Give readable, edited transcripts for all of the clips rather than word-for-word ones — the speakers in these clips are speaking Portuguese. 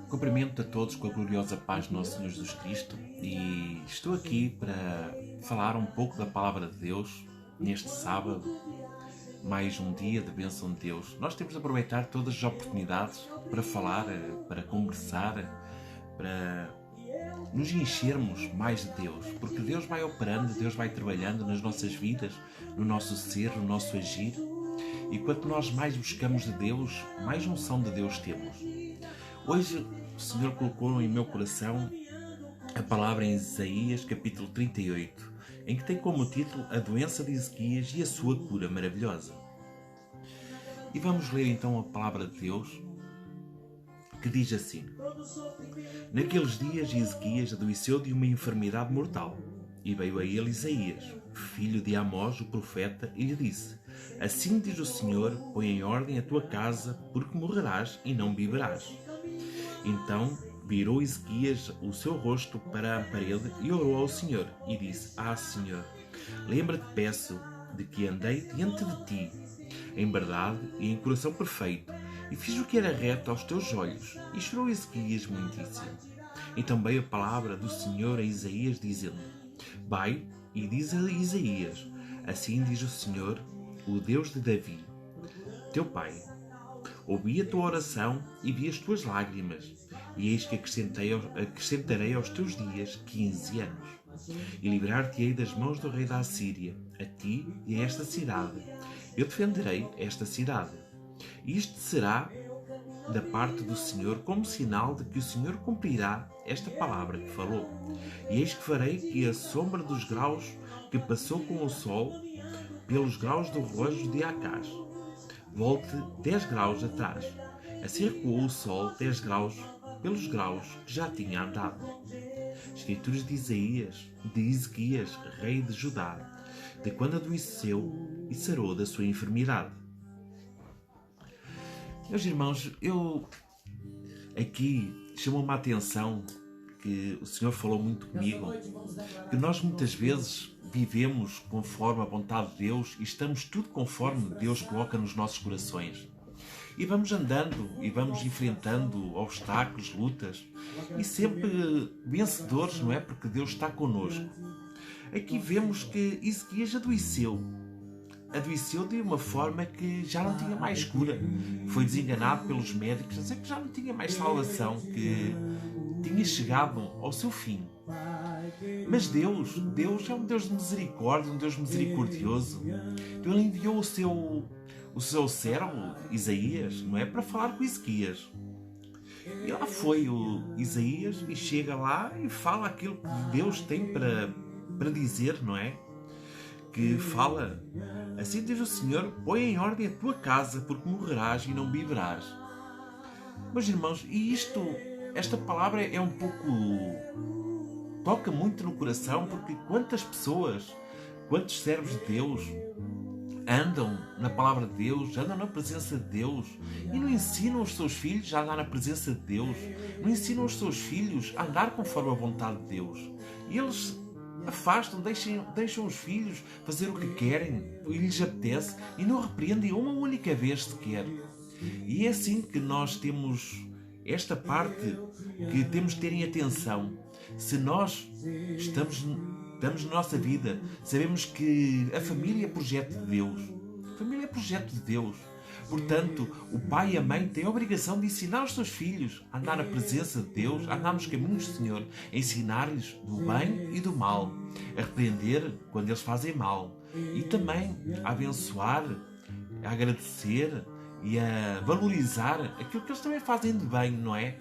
Cumprimento a todos com a gloriosa paz do nosso Senhor Jesus Cristo e estou aqui para falar um pouco da Palavra de Deus neste sábado, mais um dia de bênção de Deus. Nós temos de aproveitar todas as oportunidades para falar, para conversar, para nos enchermos mais de Deus, porque Deus vai operando, Deus vai trabalhando nas nossas vidas, no nosso ser, no nosso agir, e quanto nós mais buscamos de Deus, mais unção de Deus temos. Hoje o Senhor colocou em meu coração a palavra em Isaías capítulo 38, em que tem como título a doença de Ezequias e a sua cura maravilhosa. E vamos ler então a palavra de Deus, que diz assim: Naqueles dias Ezequias adoeceu de uma enfermidade mortal, e veio a ele Isaías, filho de Amós, o profeta, e lhe disse: Assim diz o Senhor, põe em ordem a tua casa, porque morrerás e não viverás. Então virou Ezequias o seu rosto para a parede e orou ao Senhor, e disse: Senhor, lembra-te, peço, de que andei diante de ti, em verdade e em coração perfeito, e fiz o que era reto aos teus olhos. E chorou Ezequias muitíssimo. Então veio a palavra do Senhor a Isaías, dizendo: Vai e diz a Isaías: Assim diz o Senhor, o Deus de Davi, teu pai: Ouvi a tua oração e vi as tuas lágrimas, e eis que acrescentarei aos teus dias 15 anos, e livrar-te-ei das mãos do rei da Assíria, a ti e a esta cidade. Eu defenderei esta cidade. E isto será da parte do Senhor como sinal de que o Senhor cumprirá esta palavra que falou. E eis que farei que a sombra dos graus que passou com o sol pelos graus do relógio de Acás volte 10 graus atrás. Assim recuou o sol 10 graus pelos graus que já tinha andado. Escrituras de Ezequias, rei de Judá, de quando adoeceu e sarou da sua enfermidade. Meus irmãos, aqui chamou-me a atenção que o Senhor falou muito comigo, que nós muitas vezes vivemos conforme a vontade de Deus e estamos tudo conforme Deus coloca nos nossos corações. E vamos andando e vamos enfrentando obstáculos, lutas, e sempre vencedores, não é? Porque Deus está connosco. Aqui vemos que Ezequias adoeceu de uma forma que já não tinha mais cura. Foi desenganado pelos médicos a dizer que já não tinha mais salvação, que tinha chegado ao seu fim. Mas Deus é um Deus de misericórdia, um Deus misericordioso. Ele enviou o seu servo, Isaías, não é? Para falar com Ezequias. E lá foi o Isaías e chega lá e fala aquilo que Deus tem para dizer, não é? Que fala: Assim diz o Senhor, põe em ordem a tua casa, porque morrerás e não viverás. Meus irmãos, e esta palavra é um pouco... toca muito no coração, porque quantas pessoas, quantos servos de Deus andam na palavra de Deus, andam na presença de Deus e não ensinam os seus filhos a andar na presença de Deus, não ensinam os seus filhos a andar conforme a vontade de Deus. E eles afastam, deixam os filhos fazer o que querem e lhes apetece e não repreendem uma única vez sequer. E é assim que nós temos esta parte que temos de ter em atenção. Se nós estamos na nossa vida, sabemos que a família é projeto de Deus. A família é projeto de Deus. Portanto, o pai e a mãe têm a obrigação de ensinar os seus filhos a andar na presença de Deus, a andar nos caminhos do Senhor, a ensinar-lhes do bem e do mal, a repreender quando eles fazem mal e também a abençoar, a agradecer e a valorizar aquilo que eles também fazem de bem, não é?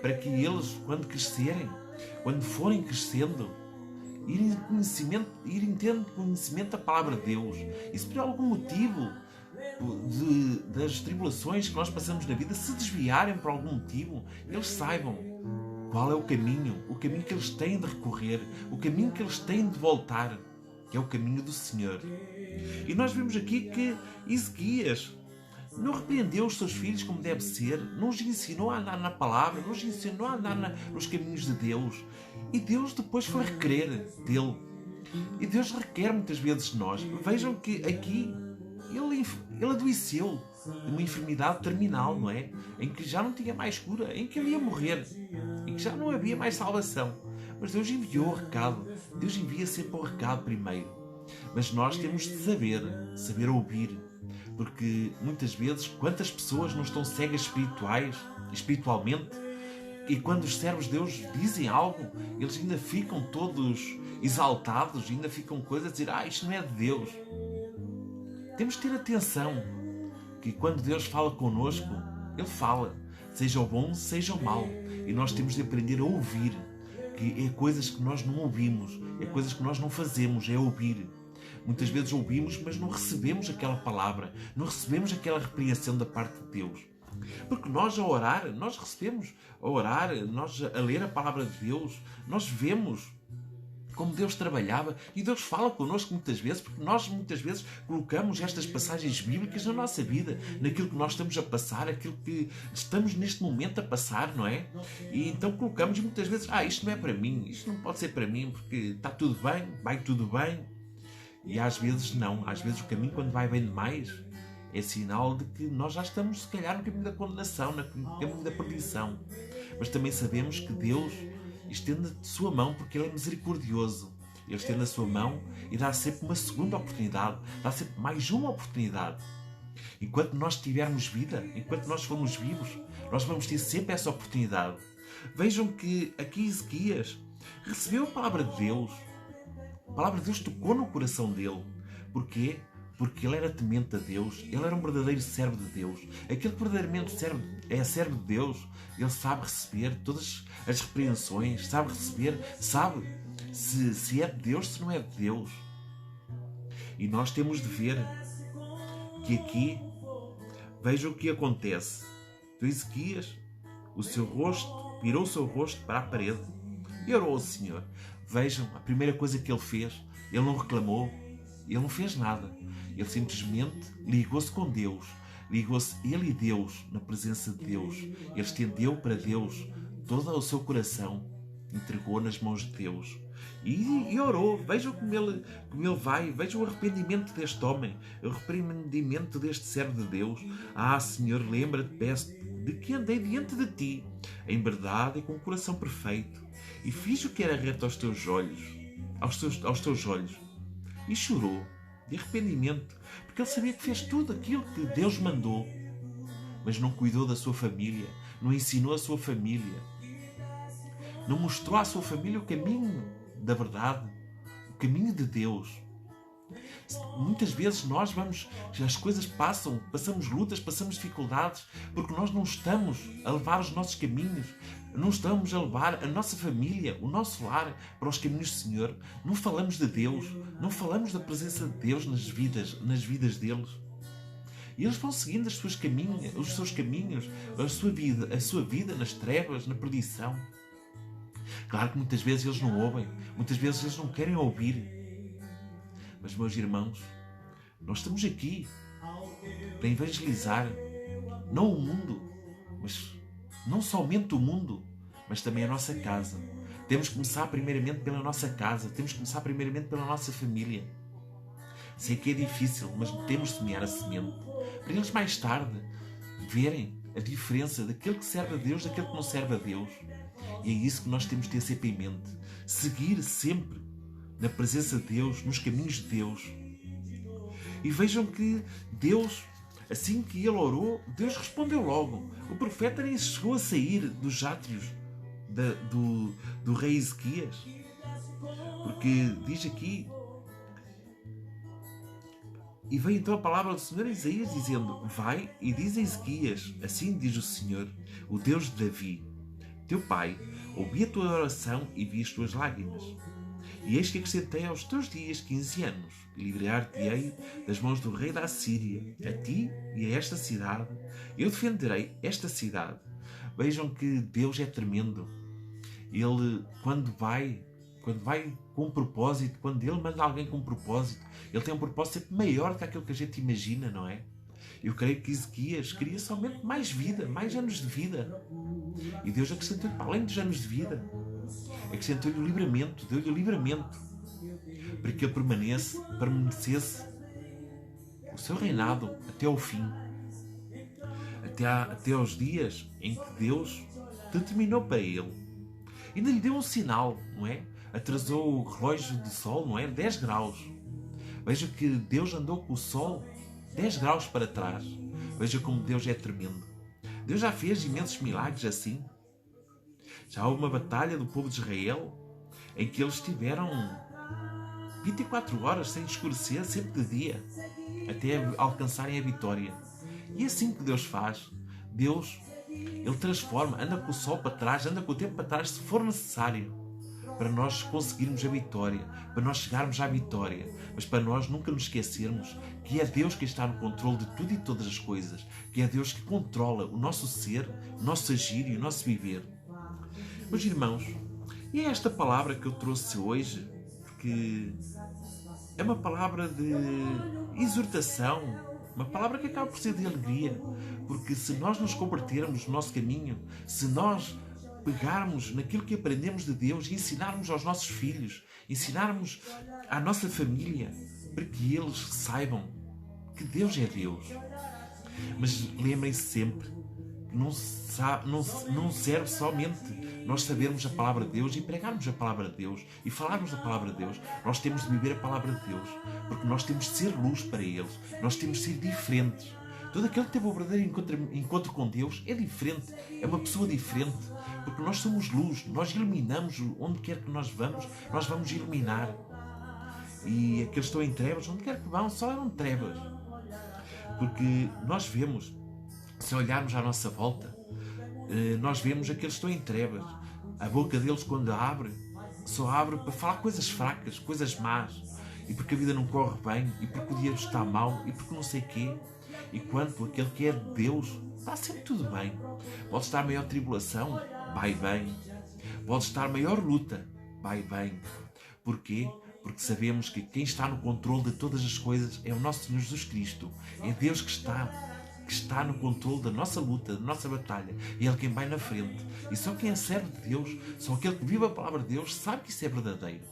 Para que eles, quando crescerem, quando forem crescendo, irem tendo conhecimento da palavra de Deus. E se por algum motivo das tribulações que nós passamos na vida se desviarem por algum motivo, eles saibam qual é o caminho que eles têm de recorrer, o caminho que eles têm de voltar, que é o caminho do Senhor. E nós vemos aqui que Ezequias não repreendeu os seus filhos como deve ser, não os ensinou a andar na palavra, não os ensinou a andar nos caminhos de Deus. E Deus depois foi requerer dele. E Deus requer muitas vezes de nós. Vejam que aqui ele adoeceu de uma enfermidade terminal, não é? Em que já não tinha mais cura, em que ele ia morrer, em que já não havia mais salvação. Mas Deus enviou o recado. Deus envia sempre o recado primeiro. Mas nós temos de saber ouvir. Porque muitas vezes, quantas pessoas não estão cegas espiritualmente, e quando os servos de Deus dizem algo, eles ainda ficam todos exaltados, ainda ficam coisas a dizer, isto não é de Deus. Temos de ter atenção, que quando Deus fala connosco, Ele fala, seja o bom, seja o mau. E nós temos de aprender a ouvir, que é coisas que nós não ouvimos, é coisas que nós não fazemos, é ouvir. Muitas vezes ouvimos, mas não recebemos aquela palavra, não recebemos aquela repreensão da parte de Deus. Porque nós a orar, nós recebemos a orar, nós a ler a palavra de Deus, nós vemos como Deus trabalhava e Deus fala connosco muitas vezes, porque nós muitas vezes colocamos estas passagens bíblicas na nossa vida, naquilo que nós estamos a passar, aquilo que estamos neste momento a passar, não é? E então colocamos muitas vezes, isto não é para mim, isto não pode ser para mim, porque está tudo bem, vai tudo bem. E às vezes não, às vezes o caminho quando vai bem demais é sinal de que nós já estamos se calhar no caminho da condenação, no caminho da perdição. Mas também sabemos que Deus estende a sua mão porque Ele é misericordioso. Ele estende a sua mão e dá sempre uma segunda oportunidade, dá sempre mais uma oportunidade. Enquanto nós tivermos vida, enquanto nós formos vivos, nós vamos ter sempre essa oportunidade. Vejam que aqui Ezequias recebeu a palavra de Deus. A palavra de Deus tocou no coração dele. Porquê? Porque ele era temente a Deus, ele era um verdadeiro servo de Deus. Aquele que verdadeiramente é servo de Deus, ele sabe receber todas as repreensões, sabe receber, sabe se é de Deus, se não é de Deus. E nós temos de ver que aqui, veja o que acontece. Então Ezequias, virou o seu rosto para a parede e orou ao Senhor. Vejam, a primeira coisa que ele fez, ele não reclamou, ele não fez nada. Ele simplesmente ligou-se com Deus. Ligou-se ele e Deus, na presença de Deus. Ele estendeu para Deus todo o seu coração. Entregou nas mãos de Deus. E orou. Vejam como ele vai. Vejam o arrependimento deste homem. O arrependimento deste servo de Deus. Senhor, lembra-te, peço-te, de que andei diante de ti, em verdade e com o coração perfeito. E fiz o que era reto aos teus olhos. Aos teus olhos. E chorou de arrependimento, porque ele sabia que fez tudo aquilo que Deus mandou, mas não cuidou da sua família, não ensinou a sua família, não mostrou à sua família o caminho da verdade, o caminho de Deus. Muitas vezes as coisas passamos lutas, passamos dificuldades, porque nós não estamos a levar os nossos caminhos, não estamos a levar a nossa família, o nosso lar para os caminhos do Senhor. Não falamos de Deus, não falamos da presença de Deus nas vidas deles. E eles vão seguindo os seus caminhos, a sua vida nas trevas, na perdição. Claro que muitas vezes eles não ouvem, muitas vezes eles não querem ouvir. Mas, meus irmãos, nós estamos aqui para evangelizar, não o mundo, mas não somente o mundo, mas também a nossa casa. Temos que começar primeiramente pela nossa casa, temos que começar primeiramente pela nossa família. Sei que é difícil, mas temos de semear a semente, para eles mais tarde verem a diferença daquele que serve a Deus, daquele que não serve a Deus. E é isso que nós temos de ter sempre em mente. Seguir sempre na presença de Deus, nos caminhos de Deus. E vejam que Deus, assim que ele orou, Deus respondeu logo. O profeta nem chegou a sair dos átrios do rei Ezequias. Porque diz aqui: e veio então a palavra do Senhor a Isaías dizendo: vai e diz a Ezequias, assim diz o Senhor, o Deus de Davi, teu pai, ouvi a tua oração e vi as tuas lágrimas. E eis que acrescentei aos teus dias 15 anos, e livrar-te-ei das mãos do rei da Assíria, a ti e a esta cidade. Eu defenderei esta cidade. Vejam que Deus é tremendo. Ele, quando vai com um propósito, quando Ele manda alguém com um propósito, Ele tem um propósito sempre maior que aquilo que a gente imagina, não é? Eu creio que Ezequias queria somente mais vida, mais anos de vida. E Deus acrescentou-lhe, para além dos anos de vida, acrescentou-lhe o livramento, deu-lhe o livramento, para que ele permanecesse o seu reinado até ao fim, até aos dias em que Deus determinou para ele. Ainda lhe deu um sinal, não é? Atrasou o relógio de sol, não é? 10 graus. Veja que Deus andou com o sol 10 graus para trás. Veja como Deus é tremendo. Deus já fez imensos milagres assim. Já houve uma batalha do povo de Israel em que eles tiveram 24 horas sem escurecer, sempre de dia, até alcançarem a vitória. E é assim que Deus faz. Deus, Ele transforma, anda com o sol para trás, anda com o tempo para trás, se for necessário, para nós conseguirmos a vitória, para nós chegarmos à vitória, mas para nós nunca nos esquecermos que é Deus que está no controle de tudo e todas as coisas, que é Deus que controla o nosso ser, o nosso agir e o nosso viver. Meus irmãos, e é esta palavra que eu trouxe hoje, porque é uma palavra de exortação, uma palavra que acaba por ser de alegria, porque se nós nos convertermos no nosso caminho, se nós pegarmos naquilo que aprendemos de Deus e ensinarmos aos nossos filhos, ensinarmos à nossa família, para que eles saibam que Deus é Deus. Mas lembrem-se sempre que não serve somente nós sabermos a palavra de Deus e pregarmos a palavra de Deus e falarmos da palavra de Deus. Nós temos de viver a palavra de Deus, porque nós temos de ser luz para eles, nós temos de ser diferentes. Todo aquele que teve o verdadeiro encontro com Deus é diferente, é uma pessoa diferente, porque nós somos luz, nós iluminamos onde quer que nós vamos iluminar. E aqueles que estão em trevas, onde quer que vão, só eram trevas. Porque nós vemos, se olharmos à nossa volta, nós vemos aqueles que estão em trevas. A boca deles, quando abre, só abre para falar coisas fracas, coisas más, e porque a vida não corre bem, e porque o dinheiro está mau, e porque não sei quê. E quanto aquele que é de Deus, está sempre tudo bem. Pode estar maior tribulação, vai bem. Pode estar maior luta, vai bem. Porquê? Porque sabemos que quem está no controle de todas as coisas é o nosso Senhor Jesus Cristo. É Deus que está no controle da nossa luta, da nossa batalha. É Ele quem vai na frente. E só quem é servo de Deus, só aquele que vive a palavra de Deus, sabe que isso é verdadeiro.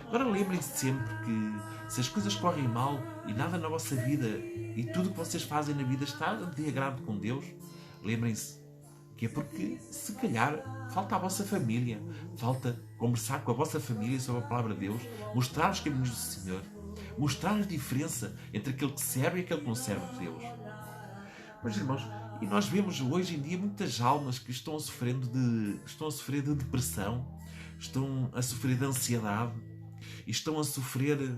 Agora lembrem-se sempre que se as coisas correm mal e nada na vossa vida e tudo o que vocês fazem na vida está de agrado com Deus, lembrem-se que é porque, se calhar, falta a vossa família, falta conversar com a vossa família sobre a palavra de Deus, mostrar os caminhos do Senhor, mostrar a diferença entre aquele que serve e aquele que não serve de Deus. Mas, irmãos, e nós vemos hoje em dia muitas almas que estão a sofrer de depressão, estão a sofrer de ansiedade, estão a sofrer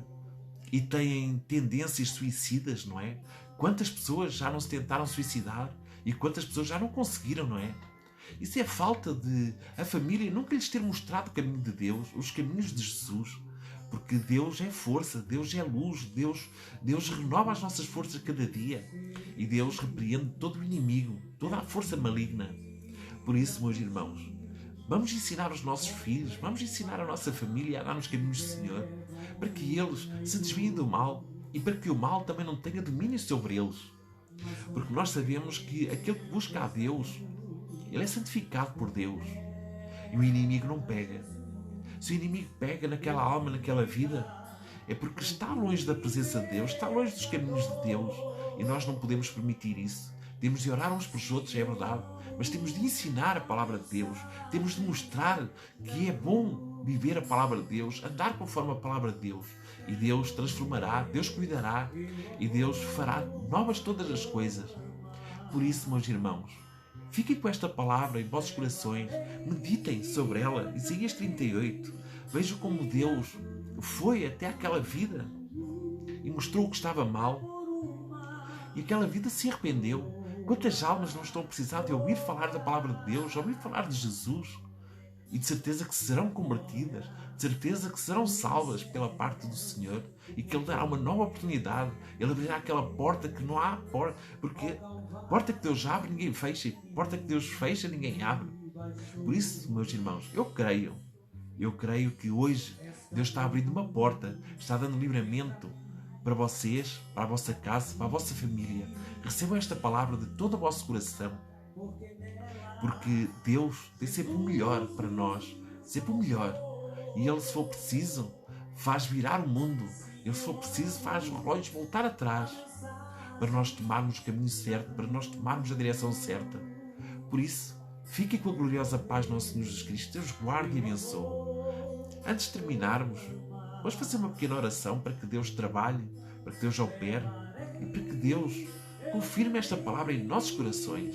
e têm tendências suicidas, não é? Quantas pessoas já não se tentaram suicidar e quantas pessoas já não conseguiram, não é? Isso é falta de a família nunca lhes ter mostrado o caminho de Deus, os caminhos de Jesus, porque Deus é força, Deus é luz, Deus renova as nossas forças cada dia e Deus repreende todo o inimigo, toda a força maligna. Por isso, meus irmãos, vamos ensinar os nossos filhos, vamos ensinar a nossa família a andar nos caminhos do Senhor, para que eles se desviem do mal e para que o mal também não tenha domínio sobre eles. Porque nós sabemos que aquele que busca a Deus, ele é santificado por Deus. E o inimigo não pega. Se o inimigo pega naquela alma, naquela vida, é porque está longe da presença de Deus, está longe dos caminhos de Deus. E nós não podemos permitir isso. Temos de orar uns pelos outros, é verdade, mas temos de ensinar a palavra de Deus, temos de mostrar que é bom viver a palavra de Deus, andar conforme a palavra de Deus. E Deus transformará, Deus cuidará e Deus fará novas todas as coisas. Por isso, meus irmãos, fiquem com esta palavra em vossos corações, meditem sobre ela. Isaías 38, vejam como Deus foi até aquela vida e mostrou o que estava mal. E aquela vida se arrependeu. Quantas almas não estão a precisar de ouvir falar da palavra de Deus, ouvir falar de Jesus? E de certeza que serão convertidas, de certeza que serão salvas pela parte do Senhor e que Ele dará uma nova oportunidade. Ele abrirá aquela porta que não há porta, porque porta que Deus abre, ninguém fecha, e porta que Deus fecha, ninguém abre. Por isso, meus irmãos, eu creio que hoje Deus está abrindo uma porta, está dando livramento para vocês, para a vossa casa, para a vossa família. Recebam esta palavra de todo o vosso coração, porque Deus tem sempre o melhor para nós, sempre o melhor. E Ele, se for preciso, faz virar o mundo Ele, se for preciso, faz o relógio voltar atrás para nós tomarmos o caminho certo, para nós tomarmos a direção certa. Por isso, fique com a gloriosa paz do nosso Senhor Jesus Cristo. Deus guarde e abençoe. Antes de terminarmos, vamos fazer uma pequena oração para que Deus trabalhe, para que Deus opere e para que Deus confirme esta palavra em nossos corações.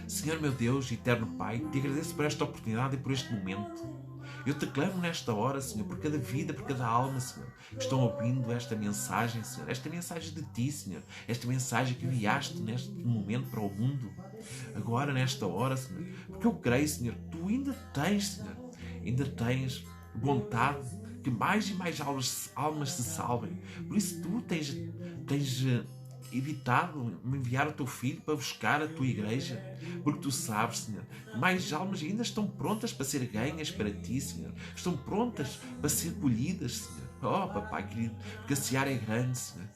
Senhor meu Deus, eterno Pai, te agradeço por esta oportunidade e por este momento. Eu te clamo nesta hora, Senhor, por cada vida, por cada alma, Senhor, que estão ouvindo esta mensagem, Senhor, esta mensagem de Ti, Senhor, esta mensagem que enviaste neste momento para o mundo, agora, nesta hora, Senhor, porque eu creio, Senhor, que Tu ainda tens vontade que mais e mais almas se salvem. Por isso Tu tens evitado me enviar o Teu Filho para buscar a Tua igreja, porque Tu sabes, Senhor, que mais almas ainda estão prontas para ser ganhas para Ti, Senhor, estão prontas para ser colhidas, Senhor. Oh, Papai querido, porque a seara é grande, Senhor.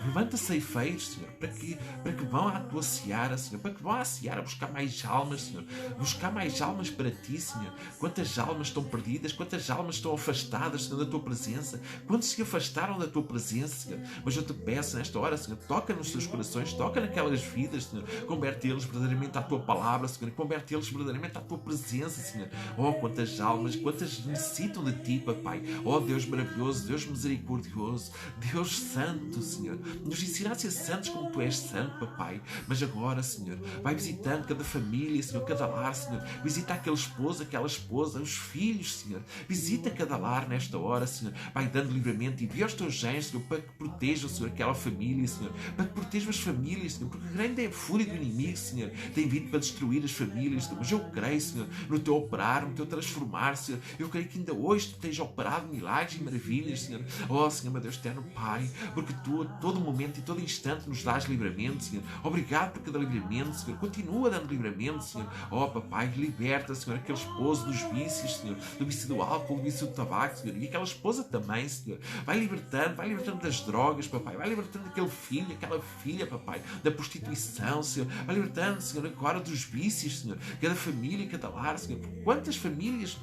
Levanta ceifeiros, Senhor, para que vão à Tua seara, Senhor, para que vão à seara buscar mais almas, Senhor, buscar mais almas para Ti, Senhor. Quantas almas estão perdidas, quantas almas estão afastadas, Senhor, da Tua presença, quantos se afastaram da Tua presença, Senhor. Mas eu te peço nesta hora, Senhor, toca nos seus corações, toca naquelas vidas, Senhor, converte-los verdadeiramente à Tua palavra, Senhor, converte-los verdadeiramente à Tua presença, Senhor. Oh, quantas almas, quantas necessitam de Ti, Papai. Oh, Deus maravilhoso, Deus misericordioso, Deus santo, Senhor. Nos ensina a ser santos como Tu és santo, Papai. Mas agora, Senhor, vai visitando cada família, Senhor, cada lar, Senhor. Visita aquele esposo, aquela esposa, os filhos, Senhor. Visita cada lar nesta hora, Senhor. Vai dando livramento e envia os Teus anjos, Senhor, para que protejam, Senhor, aquela família, Senhor. Para que protejam as famílias, Senhor. Porque grande é a fúria do inimigo, Senhor. Tem vindo para destruir as famílias, Senhor. Mas eu creio, Senhor, no Teu operar, no Teu transformar, Senhor. Eu creio que ainda hoje Tu tens operado milagres e maravilhas, Senhor. Oh, Senhor, meu Deus eterno Pai, porque Tu a todo momento e todo instante nos dás livramento, Senhor. Obrigado por cada livramento, Senhor. Continua dando livramento, Senhor. Oh, Papai, liberta, Senhor, aquele esposo dos vícios, Senhor. Do vício do álcool, do vício do tabaco, Senhor. E aquela esposa também, Senhor. Vai libertando das drogas, Papai. Vai libertando aquele filho, aquela filha, Papai, da prostituição, Senhor. Vai libertando, Senhor, agora dos vícios, Senhor. Cada família, cada lar, Senhor. Quantas famílias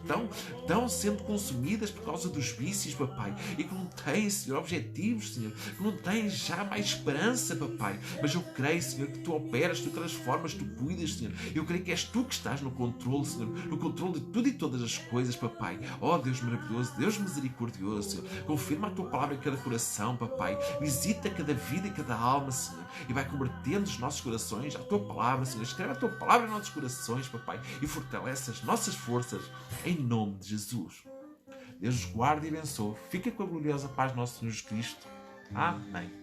estão sendo consumidas por causa dos vícios, Papai. E que não têm, Senhor, objetivos, Senhor. Que não têm já mais esperança, Papai. Mas eu creio, Senhor, que Tu operas, Tu transformas, Tu cuidas, Senhor. Eu creio que és Tu que estás no controle, Senhor. No controle de tudo e todas as coisas, Papai. Oh, Deus maravilhoso, Deus misericordioso, Senhor. Confirma a Tua palavra em cada coração, Papai. Visita cada vida e cada alma, Senhor. E vai convertendo os nossos corações à Tua palavra, Senhor. Escreve a Tua palavra em nossos corações, Papai. E fortalece as nossas forças em nome de Jesus. Deus os guarde e abençoe. Fica com a gloriosa paz do nosso Senhor Jesus Cristo. Amém.